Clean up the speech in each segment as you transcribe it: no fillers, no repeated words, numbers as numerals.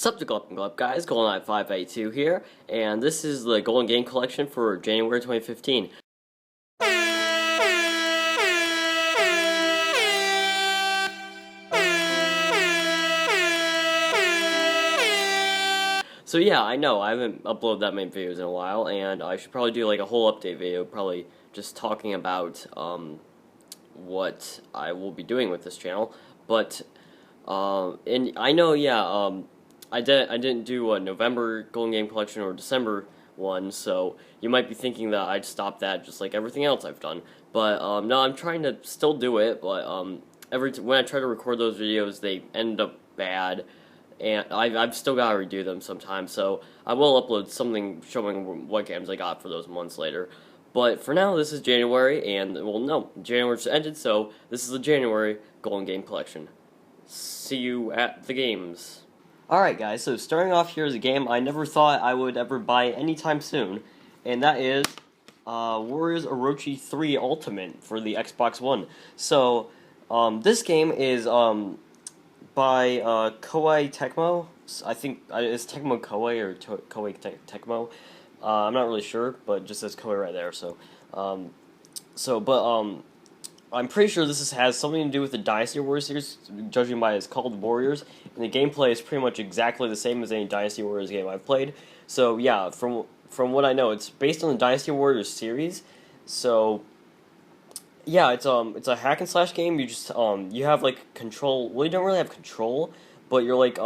Sup to Glub guys, GoldenEye582 here, and this is the Golden Game Collection for January 2015. So yeah, I know, I haven't uploaded that many videos in a while, and I should probably do like a whole update video, probably just talking about what I will be doing with this channel, but and I know, yeah, I didn't do a November Golden Game Collection or December one, so you might be thinking that I'd stop that just like everything else I've done. But no, I'm trying to still do it, but when I try to record those videos, they end up bad, and I've still got to redo them sometimes, so I will upload something showing what games I got for those months later. But for now, this is January, and, well, no, January just ended, so this is the January Golden Game Collection. See you at the games. Alright guys, so starting off here is a game I never thought I would ever buy anytime soon, and that is Warriors Orochi 3 Ultimate for the Xbox One. So, this game is by Koei Tecmo. I think it's Tecmo Koei or Koei Tecmo. I'm not really sure, but it just says Koei right there. So, I'm pretty sure this has something to do with the Dynasty Warriors series, judging by it's called Warriors, and the gameplay is pretty much exactly the same as any Dynasty Warriors game I've played. So yeah, from what I know, it's based on the Dynasty Warriors series. So yeah, it's a hack and slash game. You just you have like control. Well, you don't really have control, but you're like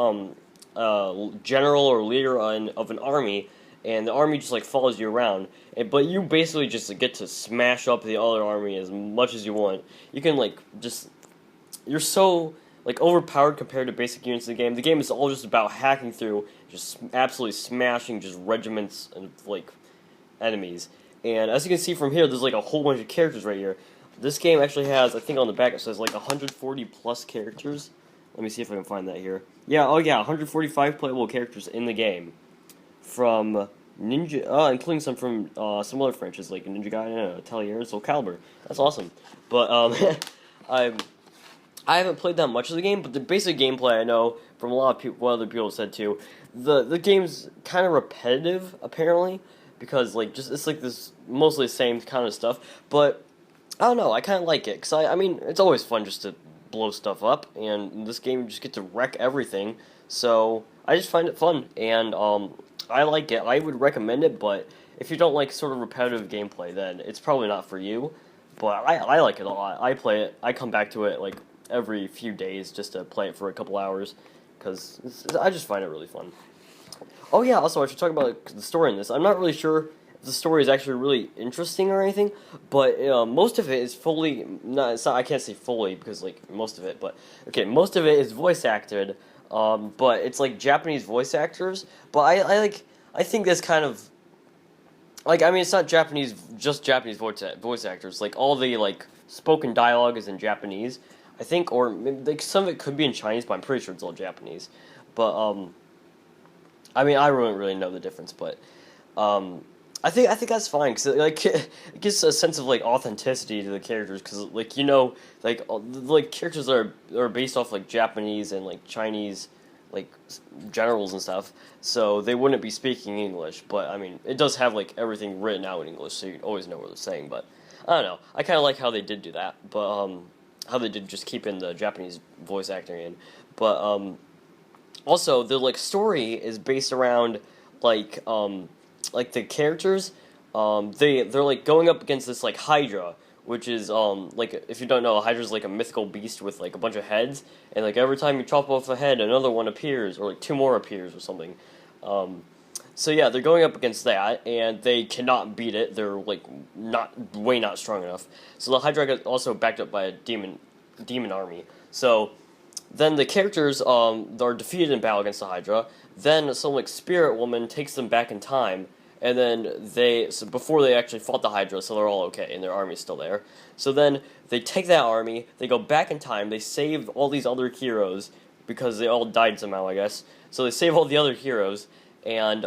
general or leader of an army, and the army just like follows you around. But you basically just get to smash up the other army as much as you want. You can like you're so like overpowered compared to basic units in the game. The game is all just about hacking through, just absolutely smashing just regiments of like enemies. And as you can see from here, there's like a whole bunch of characters right here. This game actually has, I think on the back it says like 140 plus characters. Let me see if I can find that here. Yeah, oh yeah, 145 playable characters in the game. From Ninja, including some from some other franchises like Ninja Gaiden, Atelier, and Soul Calibur. That's awesome. But I haven't played that much of the game, but the basic gameplay I know from a lot of people, what other people have said too. The game's kind of repetitive apparently, because like it's like this mostly the same kind of stuff. But I don't know, I kind of like it, because I mean it's always fun just to blow stuff up, and in this game you just get to wreck everything. So I just find it fun, and I like it. I would recommend it, but if you don't like sort of repetitive gameplay, then it's probably not for you. But I like it a lot. I play it. I come back to it like every few days just to play it for a couple hours, because I just find it really fun. Oh yeah, also I should talk about the story in this. I'm not really sure if the story is actually really interesting or anything, but most of it is fully, I can't say fully because like most of it, but okay, most of it is voice acted. But it's like Japanese voice actors. But I think that's kind of like, I mean, it's not just Japanese voice actors. Like all the like spoken dialogue is in Japanese, I think, or like some of it could be in Chinese, but I'm pretty sure it's all Japanese. But I mean, I wouldn't really know the difference, but I think that's fine, because like it gives a sense of like authenticity to the characters, because like like characters that are based off like Japanese and like Chinese like generals and stuff, so they wouldn't be speaking English. But I mean, it does have like everything written out in English, so you always know what they're saying. But I don't know, I kind of like how they did do that, but how they did just keep in the Japanese voice acting in. But also the like story is based around like the characters, they're like going up against this like Hydra, which is like, if you don't know, Hydra's like a mythical beast with like a bunch of heads, and like every time you chop off a head, another one appears, or like two more appears or something. So yeah, they're going up against that, and they cannot beat it. They're like way not strong enough. So the Hydra got also backed up by a demon army. So then the characters are defeated in battle against the Hydra. Then some like spirit woman takes them back in time, and then before they actually fought the Hydra, so they're all okay, and their army's still there. So then they take that army, they go back in time, they save all these other heroes, because they all died somehow, I guess. So they save all the other heroes, and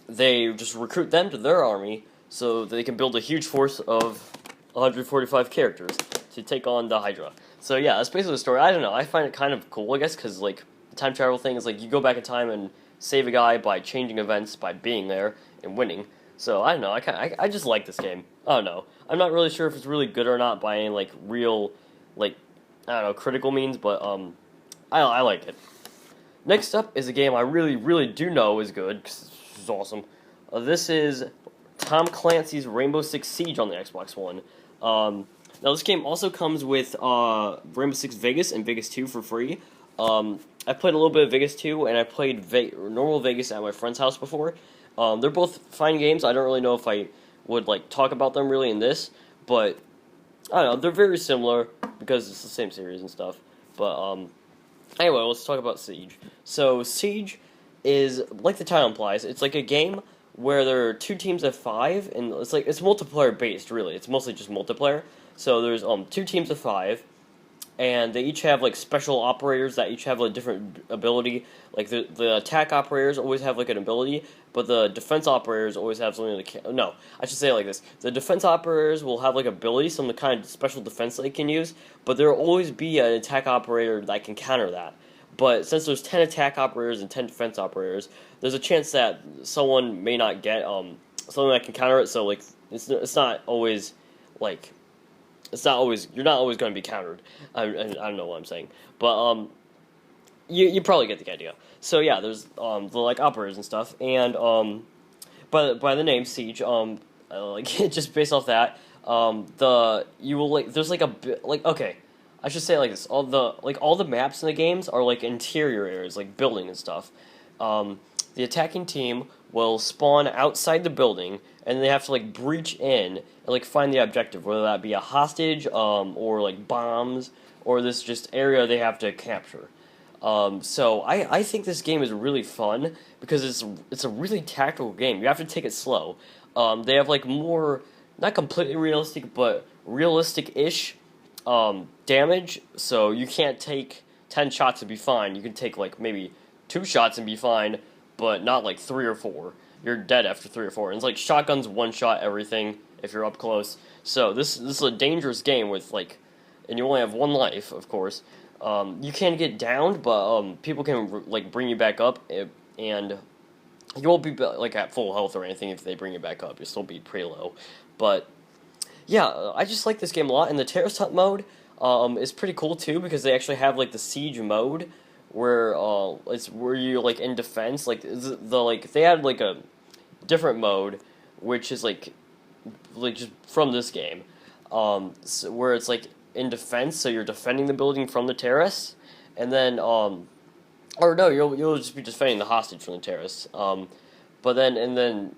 they just recruit them to their army, so they can build a huge force of 145 characters to take on the Hydra. So yeah, that's basically the story. I don't know, I find it kind of cool, I guess, because like time travel thing is like you go back in time and save a guy by changing events by being there and winning. So I don't know. I just like this game. I don't know. I'm not really sure if it's really good or not by any like real like I don't know critical means, but I like it. Next up is a game I really do know is good because it's awesome. This is Tom Clancy's Rainbow Six Siege on the Xbox One. Now this game also comes with Rainbow Six Vegas and Vegas 2 for free. I played a little bit of Vegas 2 and I played normal Vegas at my friend's house before. They're both fine games. I don't really know if I would like talk about them really in this, but I don't know. They're very similar because it's the same series and stuff. But anyway, let's talk about Siege. So Siege is like the title implies. It's like a game where there are 2 teams of 5, and it's multiplayer based. Really, it's mostly just multiplayer. So there's 2 teams of 5. And they each have like special operators that each have a different ability. Like the attack operators always have like an ability, but the defense operators always have something to no, I should say it like this. The defense operators will have like ability, some kind of special defense they can use, but there will always be an attack operator that can counter that. But since there's 10 attack operators and 10 defense operators, there's a chance that someone may not get something that can counter it. So like it's not always like you're not always going to be countered. I don't know what I'm saying, but you probably get the idea. So yeah, there's the like operators and stuff, and by the name Siege, like just based off that, there's like a bit like okay, I should say it like this. All the maps in the games are like interior areas, like building and stuff. The attacking team will spawn outside the building, and they have to like breach in and like find the objective, whether that be a hostage, or like bombs, or this just area they have to capture. So I think this game is really fun because it's a really tactical game. You have to take it slow. They have like more not completely realistic, but realistic-ish damage. So you can't take 10 shots and be fine. You can take like maybe 2 shots and be fine, but not like 3 or 4. You're dead after 3 or 4. And it's like shotguns one-shot everything if you're up close. So this is a dangerous game with like, and you only have 1 life, of course. You can get downed, but people can like bring you back up, and you won't be like at full health or anything if they bring you back up. You'll still be pretty low. But yeah, I just like this game a lot, and the terrorist hunt mode is pretty cool too because they actually have like the siege mode where it's where you're like in defense. Like they had like a different mode which is like just from this game, so where it's like in defense, so you're defending the building from the terrorists, and then or no, you'll just be defending the hostage from the terrorists. But then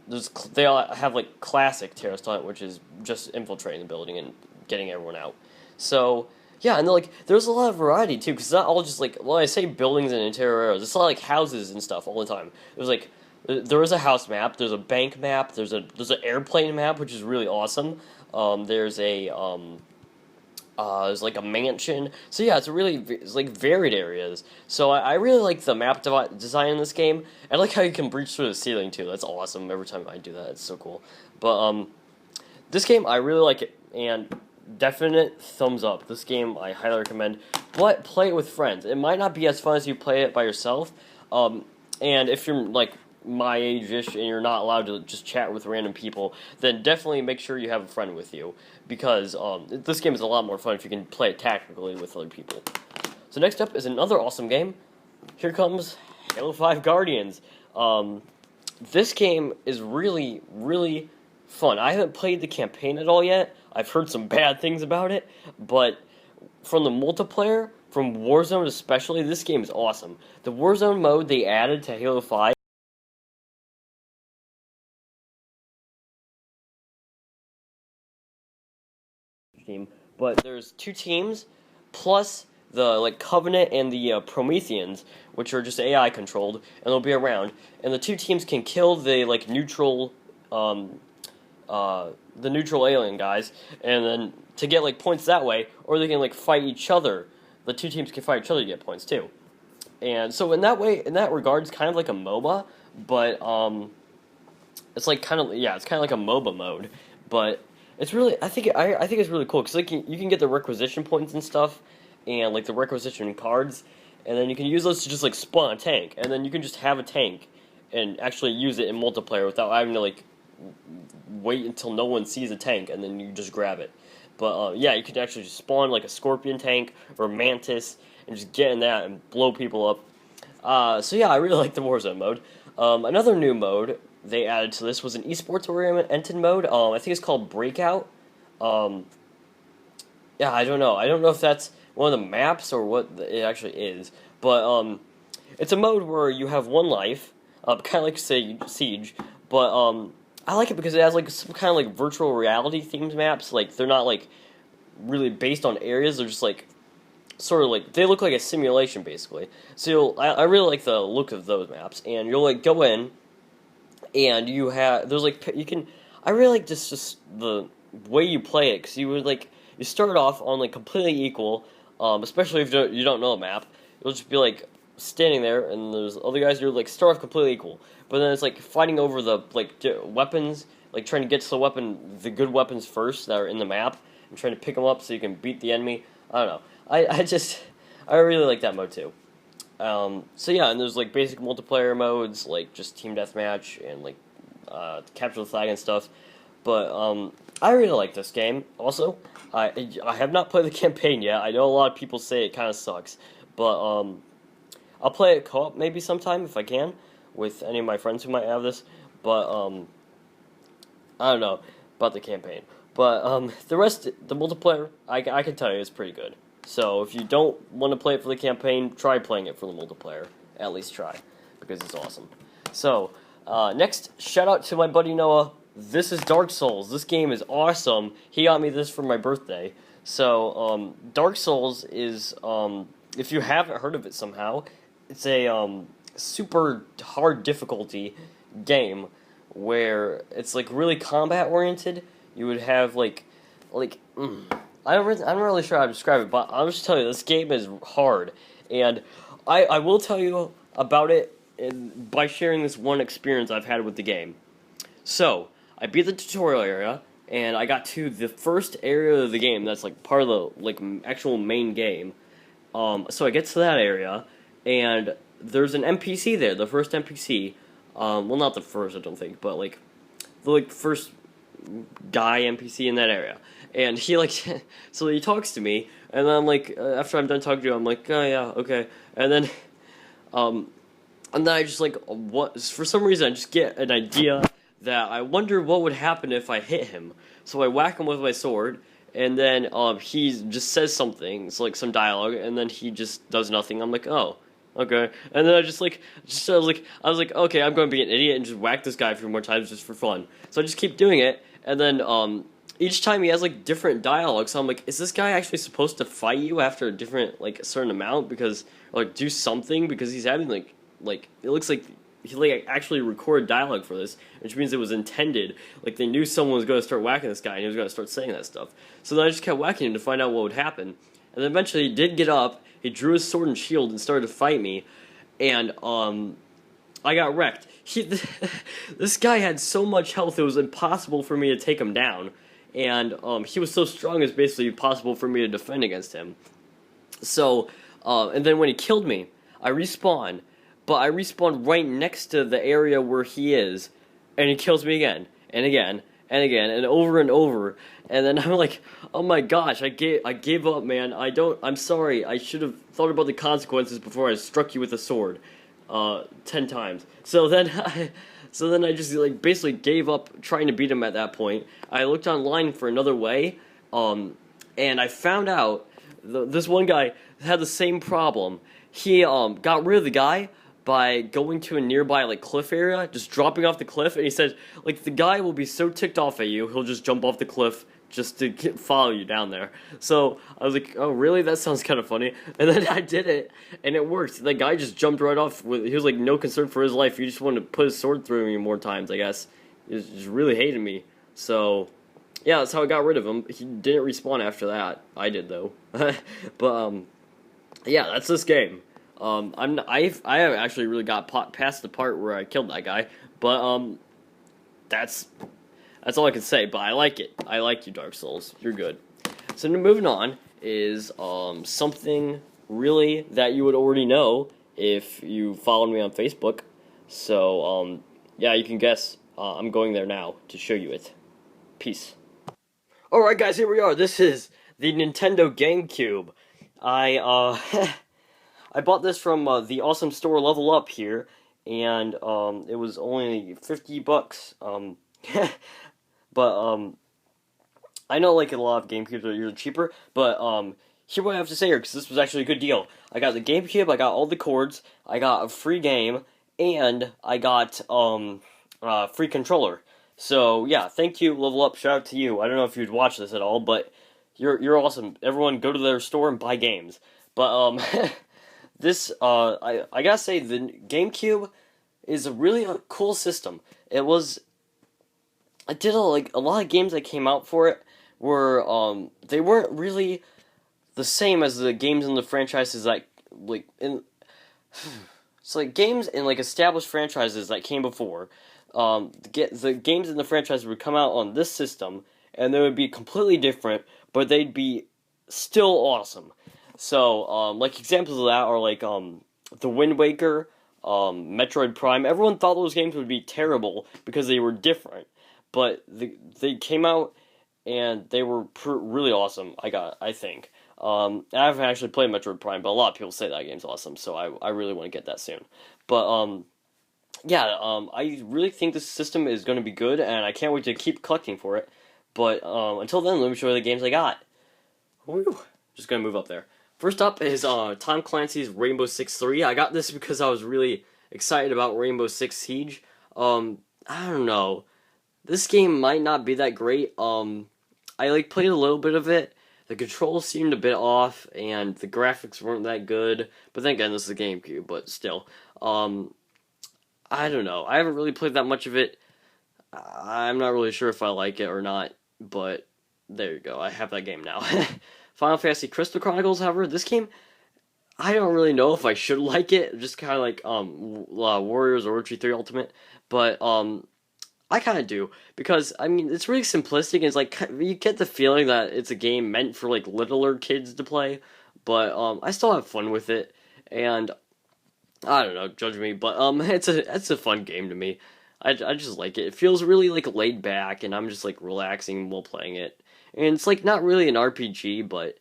they all have like classic terrorist hunt, which is just infiltrating the building and getting everyone out. So yeah, and there's a lot of variety too, because it's not all just like, well, I say buildings and interior areas. It's a lot like houses and stuff all the time. There is a house map, there's a bank map, there's an airplane map, which is really awesome. There's like a mansion. So yeah, it's like varied areas. So I really like the map design in this game. I like how you can breach through the ceiling too. That's awesome. Every time I do that, it's so cool. But this game I really like it, and definite thumbs up. This game I highly recommend. But play it with friends. It might not be as fun as you play it by yourself. And if you're like my age-ish and you're not allowed to just chat with random people, then definitely make sure you have a friend with you, because this game is a lot more fun if you can play it tactically with other people. So next up is another awesome game. Here comes Halo 5 Guardians. This game is really, really fun. I haven't played the campaign at all yet. I've heard some bad things about it, but from the multiplayer, from Warzone especially, this game is awesome. The Warzone mode they added to Halo 5 team, but there's 2 teams plus the Covenant and the Prometheans, which are just AI controlled, and they'll be around. And the 2 teams can kill the neutral alien guys, and then to get points that way, or they can fight each other. The 2 teams can fight each other to get points too. And so in that regard, it's kind of like a MOBA, but it's kind of like a MOBA mode, but it's really I think it's really cool because you can get the requisition points and stuff, and the requisition cards, and then you can use those to just like spawn a tank, and then you can just have a tank and actually use it in multiplayer without having to like wait until no one sees a tank and then you just grab it. But yeah, you could actually just spawn like a scorpion tank or mantis and just get in that and blow people up. So yeah, I really like the Warzone mode. Another new mode they added to this was an esports oriented mode. I think it's called Breakout. Yeah, I don't know. I don't know if that's one of the maps or what it actually is. But it's a mode where you have one life, kind of like Siege. But I like it because it has like some kind of like virtual reality themed maps. Like they're not like really based on areas. They're just like sort of like they look like a simulation basically. So I really like the look of those maps. And you'll like go in, and there's like you can. I really like just the way you play it because you start off on like completely equal. Especially if you don't know a map, you'll just be like standing there, and there's other guys who like start off completely equal. But then it's like fighting over the like weapons, like trying to get to the good weapons first that are in the map, and trying to pick them up so you can beat the enemy. I don't know. I really like that mode too. So yeah, and there's like basic multiplayer modes like just team deathmatch and like capture the flag and stuff. But I really like this game. Also, I have not played the campaign yet. I know a lot of people say it kind of sucks, but I'll play it co-op maybe sometime if I can with any of my friends who might have this. But I don't know about the campaign. But the multiplayer, I can tell you, is pretty good. So if you don't want to play it for the campaign, try playing it for the multiplayer. At least try, because it's awesome. So next, shout out to my buddy Noah. This is Dark Souls. This game is awesome. He got me this for my birthday. So Dark Souls is, if you haven't heard of it somehow, it's a super hard difficulty game where it's like really combat oriented. You would have I'm not really sure how to describe it, but I'll just tell you this game is hard, and I will tell you about it by sharing this one experience I've had with the game. So I beat the tutorial area, and I got to the first area of the game that's like part of the like actual main game. So I get to that area, and there's an NPC there, the first NPC. Well, not the first, I don't think, but like the first guy NPC in that area. And he so he talks to me, and then I'm like, after I'm done talking to him, I'm like, oh yeah, okay. And then I just for some reason I just get an idea that I wonder what would happen if I hit him. So I whack him with my sword, and then he just says something, it's like some dialogue, and then he just does nothing. I'm like, oh, okay. And then I I was like, okay, I'm going to be an idiot and just whack this guy a few more times just for fun. So I just keep doing it, and then each time he has like different dialogue. So I'm like, is this guy actually supposed to fight you after a different a certain amount because do something because he's having like it looks like he actually recorded dialogue for this, which means it was intended. Like they knew someone was going to start whacking this guy and he was going to start saying that stuff. So then I just kept whacking him to find out what would happen. And then eventually he did get up. He drew his sword and shield and started to fight me, and I got wrecked. This guy had so much health it was impossible for me to take him down, and he was so strong it was basically impossible for me to defend against him. So, and then when he killed me, I respawned, but I respawned right next to the area where he is, and he kills me again, and again, and again, and over, and then I'm like, oh my gosh, I gave up, man. I'm sorry, I should have thought about the consequences before I struck you with a sword, 10 times. So then I just basically gave up trying to beat him at that point. I looked online for another way, and I found out this one guy had the same problem. He got rid of the guy by going to a nearby cliff area, just dropping off the cliff, and he said the guy will be so ticked off at you, he'll just jump off the cliff just to follow you down there. So I was like, oh really, that sounds kind of funny. And then I did it, and it worked. The guy just jumped right off. He was no concern for his life. He just wanted to put his sword through me more times, I guess. He just really hated me. So yeah, that's how I got rid of him. He didn't respawn after that. I did though. But yeah, that's this game. I haven't actually really got past the part where I killed that guy, but that's all I can say. But I like it. I like you, Dark Souls. You're good. So moving on is something really that you would already know if you followed me on Facebook. So, yeah, you can guess. I'm going there now to show you it. Peace. Alright guys, here we are. This is the Nintendo Gamecube. I bought this from the awesome store Level Up here, and it was only $50. But I know like a lot of GameCubes are usually cheaper, but here's what I have to say here, because this was actually a good deal. I got the GameCube, I got all the cords, I got a free game, and I got free controller. So yeah, thank you, Level Up. Shout out to you. I don't know if you'd watch this at all, but you're awesome. Everyone, go to their store and buy games. But this I gotta say, the GameCube is a really cool system. It was. I did a lot of games that came out for it were they weren't really the same as the games in the franchises it's like games in like established franchises that came before. The games in the franchise would come out on this system, and they would be completely different, but they'd be still awesome. So, like examples of that are like the Wind Waker, Metroid Prime. Everyone thought those games would be terrible because they were different, but they came out and they were really awesome. I think. I haven't actually played Metroid Prime, but a lot of people say that game's awesome, so I really want to get that soon. But yeah, I really think this system is going to be good, and I can't wait to keep collecting for it. But until then, let me show you the games I got. Whew. Just gonna move up there. First up is Tom Clancy's Rainbow Six Siege. I got this because I was really excited about Rainbow Six Siege. I don't know. This game might not be that great. I played a little bit of it. The controls seemed a bit off, and the graphics weren't that good. But then again, this is a GameCube, but still. I don't know. I haven't really played that much of it. I'm not really sure if I like it or not, but there you go. I have that game now. Final Fantasy Crystal Chronicles, however, this game, I don't really know if I should like it. Just kind of like Warriors Orochi 3 Ultimate, but I kind of do, because I mean it's really simplistic, and it's like you get the feeling that it's a game meant for like littler kids to play, but I still have fun with it, and I don't know, judge me, but it's a fun game to me. I just like it. It feels really like laid back, and I'm just like relaxing while playing it. And it's like not really an RPG, but it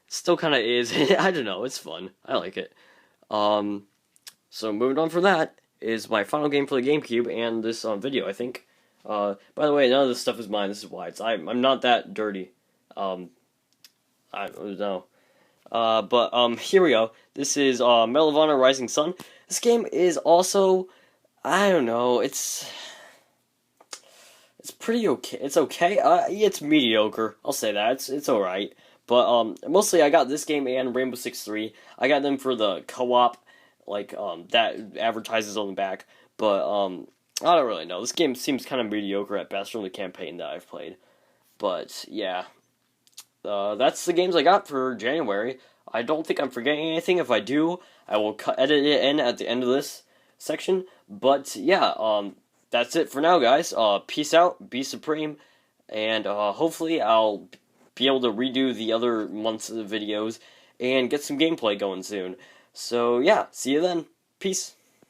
still kind of is. I don't know, it's fun. I like it. So moving on from that is my final game for the GameCube and this video, I think. By the way, none of this stuff is mine. This is why I'm not that dirty. I don't know. But here we go. This is Medal of Honor Rising Sun. This game is also, I don't know, it's pretty okay. It's okay. It's mediocre. I'll say that. It's alright. But mostly I got this game and Rainbow Six 3. I got them for the co-op, that advertises on the back. But I don't really know. This game seems kind of mediocre at best from the campaign that I've played. But yeah. That's the games I got for January. I don't think I'm forgetting anything. If I do, I will edit it in at the end of this section. But yeah, that's it for now, guys. Peace out, be supreme, and hopefully I'll be able to redo the other months of the videos and get some gameplay going soon. So yeah, see you then. Peace.